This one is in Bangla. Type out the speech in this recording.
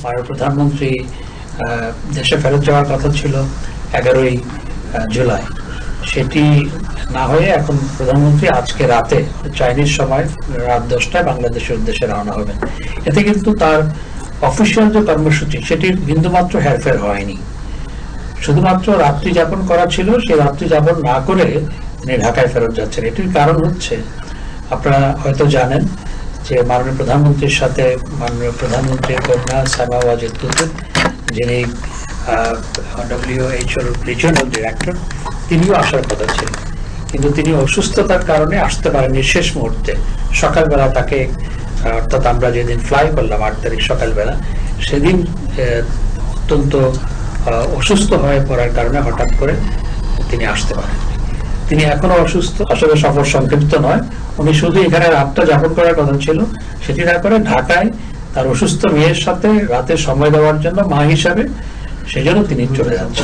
মাননীয় প্রধানমন্ত্রী দেশে ফেরত যাওয়ার কথা ছিল 11ই জুলাই, সেটি না হয়ে এখন প্রধানমন্ত্রী আজকে রাতে চাইনিজ সময় রাত 10টায় বাংলাদেশের উদ্দেশ্যে রওনা হবেন। এতে কিন্তু তার অফিসিয়াল যে কর্মসূচি সেটির বিন্দুমাত্র হেরফের হয়নি। শুধুমাত্র রাত্রি যাপন করা ছিল, সেই রাত্রি যাপন না করে তিনি ঢাকায় ফেরত যাচ্ছেন। এটির কারণ হচ্ছে, আপনারা হয়তো জানেন যে মাননীয় প্রধানমন্ত্রীর সাথে মাননীয় প্রধানমন্ত্রীর কন্যা সাইমা ওয়াজেদ তুতুর, যিনি WHO রিজিওনাল ডিরেক্টর, তিনিও আসার কথা ছিল, কিন্তু তিনি অসুস্থতার কারণে আসতে পারেননি। শেষ মুহূর্তে সকালবেলা তাকে, অর্থাৎ আমরা যেদিন ফ্লাই করলাম 8 তারিখ সকালবেলা, সেদিন অত্যন্ত অসুস্থ হয়ে পড়ার কারণে হঠাৎ করে তিনি আসতে পারেন। তিনি এখনো অসুস্থ। আসলে সফর সংক্ষিপ্ত নয়, উনি শুধু এখানে রাতটা যাপন করার কথা ছিল, সেটি না করে ঢাকায় তার অসুস্থ মেয়ের সাথে রাতে সময় দেওয়ার জন্য, মা হিসাবে, সেজন্য তিনি চলে যাচ্ছেন।